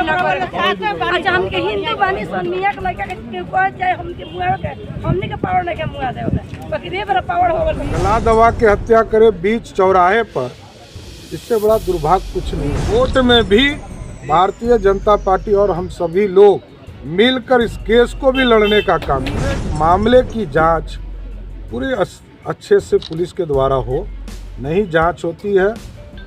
अच्छा हमके हिंदू बानी सन मियां के लड़का के कह जाए हमके मुआ के हमने के पावर नहीं के मुआ दे बाकी रे बड़ा पावर हो गल। गला दबा के हत्या करे बीच चौराहे पर, इससे बड़ा दुर्भाग्य कुछ नहीं। कोर्ट में भी भारतीय जनता पार्टी और हम सभी लोग मिलकर इस केस को भी लड़ने का काम करें। मामले की जांच पूरे अच्छे से पुलिस के द्वारा हो, नहीं जांच होती है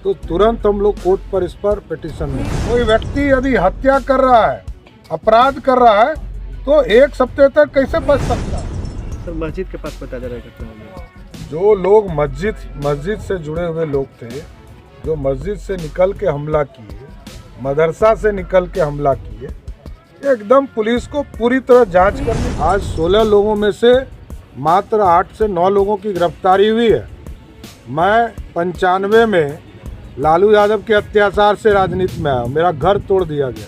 तो तुरंत हम लोग कोर्ट पर इस पर पिटीशन में। कोई व्यक्ति यदि हत्या कर रहा है, अपराध कर रहा है, तो एक सप्ताह तक कैसे बच सकता है? सर मस्जिद के पास पता चला करते जो लोग मस्जिद से जुड़े हुए लोग थे, जो मस्जिद से निकल के हमला किए, मदरसा से निकल के हमला किए, एकदम पुलिस को पूरी तरह जांच करनी। आज 16 लोगों में से मात्र 8 से 9 लोगों की गिरफ्तारी हुई है। मैं 95 में लालू यादव के अत्याचार से राजनीति में आया, मेरा घर तोड़ दिया गया,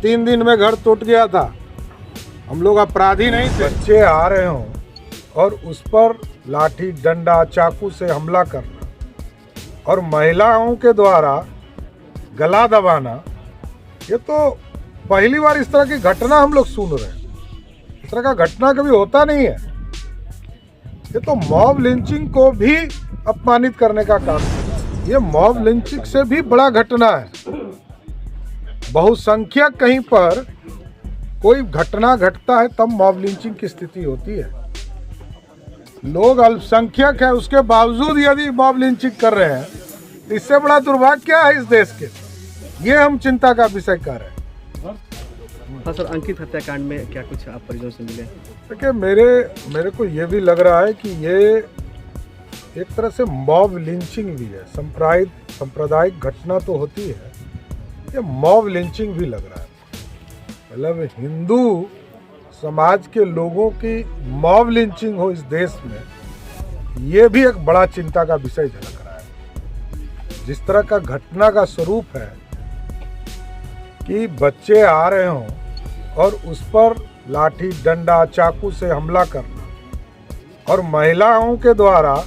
3 दिन में घर टूट गया था। हम लोग अपराधी नहीं थे। बच्चे आ रहे हों और उस पर लाठी डंडा चाकू से हमला करना और महिलाओं के द्वारा गला दबाना, ये तो पहली बार इस तरह की घटना हम लोग सुन रहे हैं। इस तरह का घटना कभी होता नहीं है। ये तो मॉब लिंचिंग को भी अपमानित करने का काम है। ये मॉब लिंचिंग से भी बड़ा घटना है। बहुसंख्यक कहीं पर कोई घटना घटता है तब मॉब लिंचिंग की स्थिति होती है। लोग अल्पसंख्यक है, उसके बावजूद यदि मॉब लिंचिंग कर रहे हैं, इससे बड़ा दुर्भाग्य क्या है इस देश के? ये हम चिंता का विषय कर रहे हैं। हाँ सर, अंकित हत्याकांड में क्या कुछ आप परिजनों से मिले? देखिए, मेरे को ये भी लग रहा है कि ये एक तरह से मॉब लिंचिंग भी है। सांप्रदायिक घटना तो होती है, ये मॉब लिंचिंग भी लग रहा है। मतलब हिंदू समाज के लोगों की मॉब लिंचिंग हो इस देश में, ये भी एक बड़ा चिंता का विषय झलक रहा है। जिस तरह का घटना का स्वरूप है कि बच्चे आ रहे हों और उस पर लाठी डंडा चाकू से हमला करना और महिलाओं के द्वारा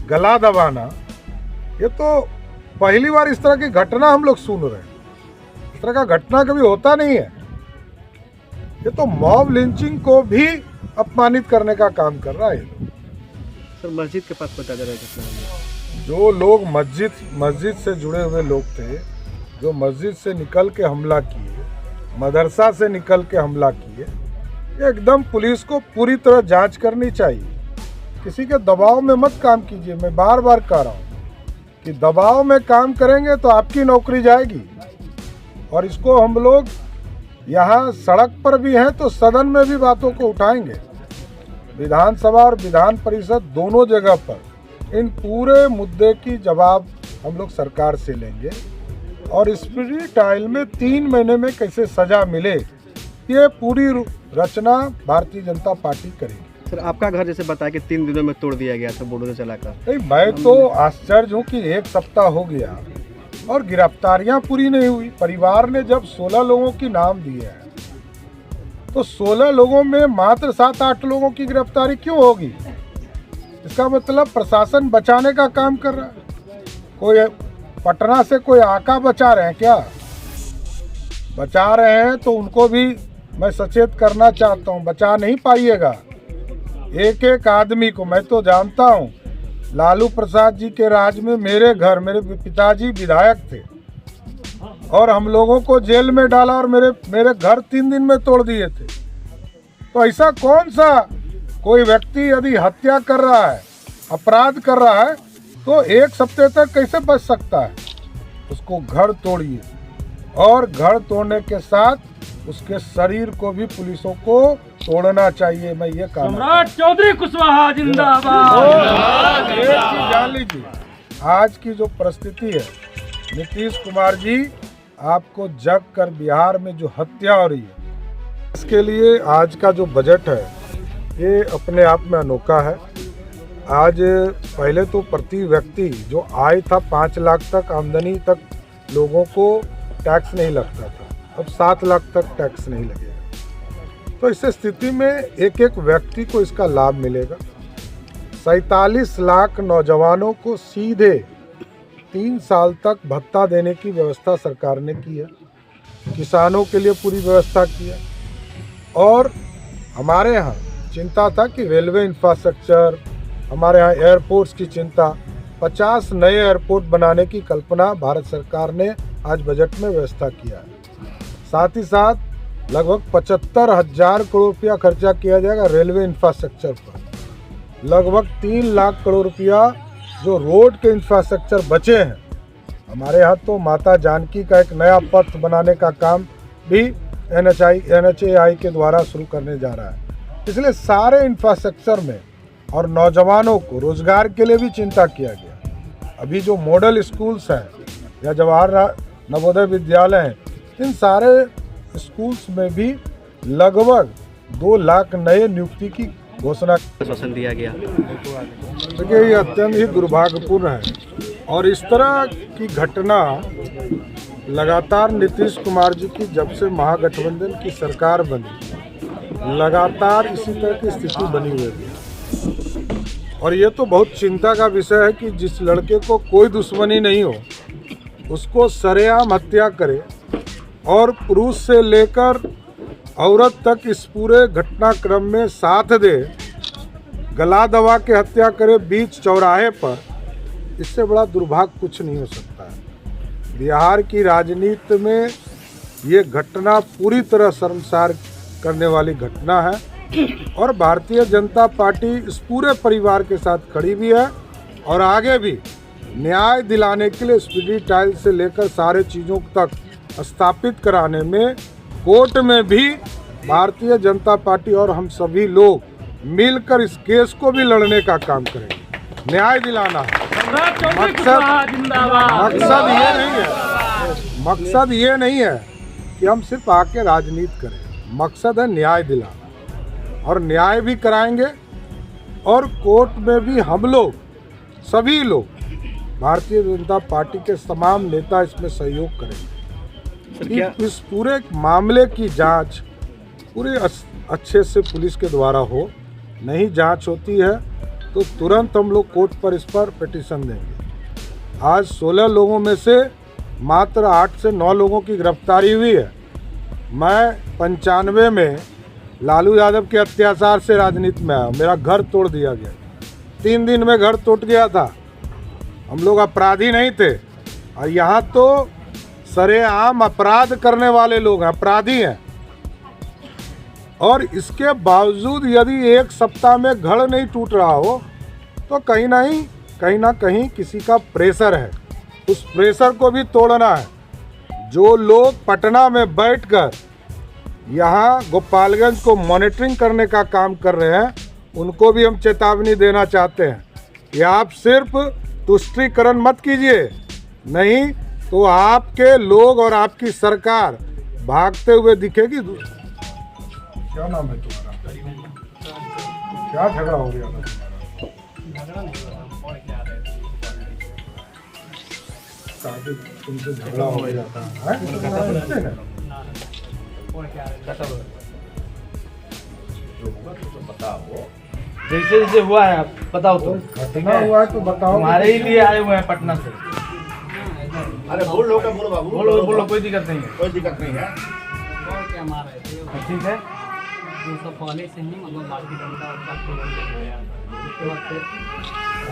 गला दबाना, ये तो पहली बार इस तरह की घटना हम लोग सुन रहे हैं। इस तरह का घटना कभी होता नहीं है। ये तो मॉब लिंचिंग को भी अपमानित करने का काम कर रहा है। सर मस्जिद के पास पता चला करते जो लोग मस्जिद से जुड़े हुए लोग थे, जो मस्जिद से निकल के हमला किए, मदरसा से निकल के हमला किए, एकदम पुलिस को पूरी तरह जांच करनी चाहिए। किसी के दबाव में मत काम कीजिए। मैं बार बार कह रहा हूँ कि दबाव में काम करेंगे तो आपकी नौकरी जाएगी। और इसको हम लोग यहाँ सड़क पर भी हैं तो सदन में भी बातों को उठाएंगे। विधानसभा और विधान परिषद दोनों जगह पर इन पूरे मुद्दे की जवाब हम लोग सरकार से लेंगे और इस ट्रायल में 3 महीने में कैसे सजा मिले, ये पूरी रचना भारतीय जनता पार्टी करेगी। सर आपका घर जैसे बताया कि 3 दिनों में तोड़ दिया गया था बुलडोजर चलाकर। नहीं, मैं तो आश्चर्य हूँ कि 1 सप्ताह हो गया और गिरफ्तारियां पूरी नहीं हुई। परिवार ने जब 16 लोगों की नाम दिए हैं तो 16 लोगों में मात्र 7-8 लोगों की गिरफ्तारी क्यों होगी? इसका मतलब प्रशासन बचाने का काम कर रहा है। कोई पटना से कोई आका बचा रहे हैं क्या? बचा रहे हैं तो उनको भी मैं सचेत करना चाहता हूँ, बचा नहीं पाइएगा। एक एक आदमी को मैं तो जानता हूँ। लालू प्रसाद जी के राज में मेरे पिताजी विधायक थे और हम लोगों को जेल में डाला और मेरे घर 3 दिन में तोड़ दिए थे। तो ऐसा कौन सा कोई व्यक्ति यदि हत्या कर रहा है, अपराध कर रहा है, तो 1 सप्ताह तक कैसे बच सकता है? उसको घर तोड़िए और घर तोड़ने के साथ उसके शरीर को भी पुलिसों को तोड़ना चाहिए। मैं ये कहना सम्राट चौधरी कुशवाहा जिंदाबाद। एक चीज जान लीजिए, आज की जो परिस्थिति है, नीतीश कुमार जी आपको जग कर बिहार में जो हत्या हो रही है, इसके लिए आज का जो बजट है ये अपने आप में अनोखा है। आज पहले तो प्रति व्यक्ति जो आय था 5 लाख तक आमदनी तक लोगों को टैक्स नहीं लगता था, अब 7 लाख तक टैक्स नहीं लगेगा। तो इस स्थिति में एक एक व्यक्ति को इसका लाभ मिलेगा। 47 लाख नौजवानों को सीधे 3 साल तक भत्ता देने की व्यवस्था सरकार ने की है। किसानों के लिए पूरी व्यवस्था की है। और हमारे यहाँ चिंता था कि रेलवे इंफ्रास्ट्रक्चर, हमारे यहाँ एयरपोर्ट्स की चिंता, 50 नए एयरपोर्ट बनाने की कल्पना भारत सरकार ने आज बजट में व्यवस्था किया है। साथ ही साथ लगभग 75,000 करोड़ रुपया खर्चा किया जाएगा रेलवे इंफ्रास्ट्रक्चर पर। लगभग 3 लाख करोड़ रुपया जो रोड के इंफ्रास्ट्रक्चर बचे हैं, हमारे यहाँ तो माता जानकी का एक नया पथ बनाने का काम भी NHAI के द्वारा शुरू करने जा रहा है। इसलिए सारे इंफ्रास्ट्रक्चर में और नौजवानों को रोजगार के लिए भी चिंता किया गया। अभी जो मॉडल स्कूल्स हैं या जवाहर नवोदय विद्यालय हैं, इन सारे स्कूल्स में भी लगभग 2 लाख नए नियुक्ति की घोषणा आश्वासन दिया गया। देखिए, ये अत्यंत ही दुर्भाग्यपूर्ण है और इस तरह की घटना लगातार नीतीश कुमार जी की जब से महागठबंधन की सरकार बनी, लगातार इसी तरह की स्थिति बनी हुई है। और ये तो बहुत चिंता का विषय है कि जिस लड़के को कोई दुश्मनी नहीं हो, उसको सरेआम हत्या करे और पुरुष से लेकर औरत तक इस पूरे घटनाक्रम में साथ दे, गला दबा के हत्या करे बीच चौराहे पर। इससे बड़ा दुर्भाग्य कुछ नहीं हो सकता है। बिहार की राजनीति में ये घटना पूरी तरह शर्मसार करने वाली घटना है और भारतीय जनता पार्टी इस पूरे परिवार के साथ खड़ी भी है और आगे भी न्याय दिलाने के लिए स्पीडी ट्रायल से लेकर सारे चीज़ों तक स्थापित कराने में कोर्ट में भी भारतीय जनता पार्टी और हम सभी लोग मिलकर इस केस को भी लड़ने का काम करेंगे। न्याय दिलाना है मकसद ये नहीं है कि हम सिर्फ आके राजनीति करें, मकसद है न्याय दिलाना और न्याय भी कराएंगे। और कोर्ट में भी हम लोग सभी लोग भारतीय जनता पार्टी के तमाम नेता इसमें सहयोग करेंगे कि इस पूरे मामले की जांच पूरे अच्छे से पुलिस के द्वारा हो। नहीं जांच होती है तो तुरंत हम लोग कोर्ट पर इस पर पिटीशन देंगे। आज 16 लोगों में से मात्र 8 से 9 लोगों की गिरफ्तारी हुई है। मैं 95 में लालू यादव के अत्याचार से राजनीति में आया, मेरा घर तोड़ दिया गया, 3 दिन में घर टूट गया था। हम लोग अपराधी नहीं थे और यहाँ तो सरेआम अपराध करने वाले लोग हैं, अपराधी हैं। और इसके बावजूद यदि 1 सप्ताह में घर नहीं टूट रहा हो तो कहीं ना कहीं किसी का प्रेशर है, उस प्रेशर को भी तोड़ना है। जो लोग पटना में बैठकर यहाँ गोपालगंज को मॉनिटरिंग करने का काम कर रहे हैं, उनको भी हम चेतावनी देना चाहते हैं कि आप सिर्फ तुष्टीकरण मत कीजिए, नहीं तो आपके लोग और आपकी सरकार भागते हुए दिखेगी। क्या नाम है तुम्हारा? क्या झगड़ा हो गया था तुम्हारा? तुमसे झगड़ा हो गया था? जैसे जैसे हुआ है आप बताओ। तो घटना हुआ है तो बताओ। हमारे ही लिए आए हुए हैं पटना से। अरे बोलो बाबू, बोलो कोई दिक्कत नहीं है, कोई दिक्कत नहीं है। ठीक है। पहले से ही मतलब भारतीय जनता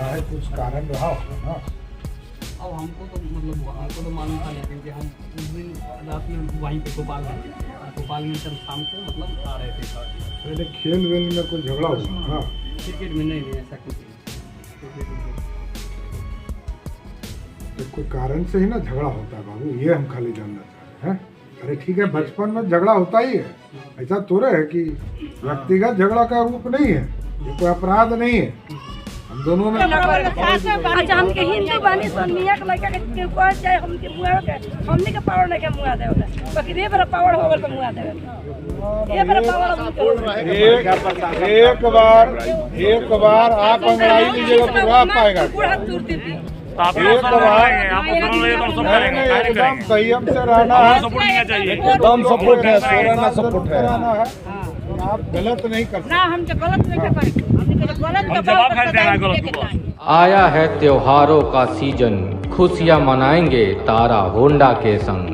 है कुछ कारण रहा होगा ना। अब हमको तो मालूम था नहीं, क्योंकि हम उस दिन रात में वहीं पे गोपालगंज से शाम को मतलब आ रहे थे। पहले खेल वेल में कुछ झगड़ा हुआ? हाँ, क्रिकेट में नहीं ऐसा कुछ नहीं। तो कोई कारण से ही ना झगड़ा होता है बाबू, ये हम खाली जानना चाहते हैं। अरे ठीक है, बचपन में झगड़ा होता ही है, ऐसा थोड़ा है कि व्यक्तिगत झगड़ा का रूप नहीं है, ये कोई अपराध नहीं है। हम दोनों में अच्छा हमके हिंदू बानी सन मियां के लड़का के कोई चाहे हमके मुआ के हमने के पावर नहीं के मुआ दे होता, बाकी रे बड़ा पावर हो गल तो मुआ दे। ये बड़ा पावर एक बार आप अंगड़ाई लीजिएगा तो रह पाएगा। एकदम संयम से रहना है, एकदम सपोर्ट है, सोना सपोर्ट है। आप गलत नहीं कर सकते। हम तो गलत नहीं कर। आया है त्योहारों का सीजन, खुशियां मनाएंगे तारा होंडा के संग।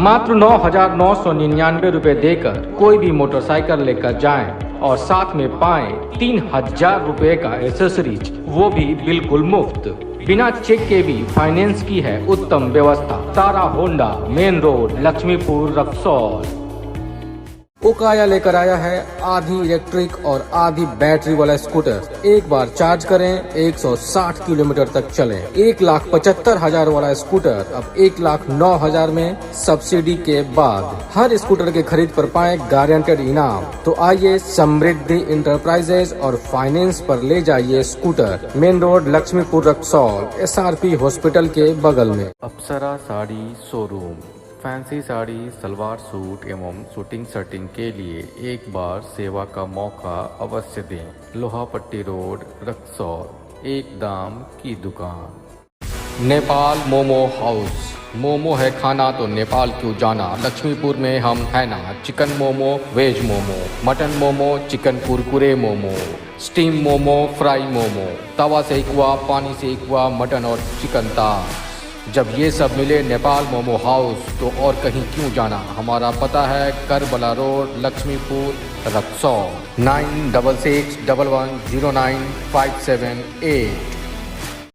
मात्र 9,999 रुपए देकर कोई भी मोटरसाइकिल लेकर जाएं और साथ में पाएं 3,000 रुपए का एसेसरीज, वो भी बिल्कुल मुफ्त। बिना चेक के भी फाइनेंस की है उत्तम व्यवस्था। Tara Honda, main road, Laxmipur, Raxaul. Okaya लेकर आया है आधी इलेक्ट्रिक और आधी बैटरी वाला स्कूटर। एक बार चार्ज करें 160 किलोमीटर तक चलें। 1,75,000 वाला स्कूटर अब 1,09,000 में सब्सिडी के बाद। हर स्कूटर के खरीद पर पाएं गारंटेड इनाम। तो आइए समृद्धि इंटरप्राइजेज और फाइनेंस पर ले जाइए scooter. Main road, Laxmipur, Raxaul, SRP hospital के बगल में। Apsara sari showroom. Fancy sari, salwar suit एवं शूटिंग शर्टिंग के लिए एक बार सेवा का मौका अवश्य दें। लोहापट्टी रोड, रक्सौल। एक दाम की दुकान। नेपाल मोमो हाउस। मोमो है खाना तो नेपाल क्यों जाना। लक्ष्मीपुर में हम है ना। Chicken momo, veg momo, mutton momo, chicken कुरकुरे मोमो, स्टीम मोमो, फ्राई मोमो, तवा सेकुआ, पानी सेकुआ, मटन और चिकन तार। जब ये सब मिले नेपाल मोमो हाउस तो और कहीं क्यों जाना। हमारा पता है करबला रोड, लक्ष्मीपुर, रक्सौल। 9661109578।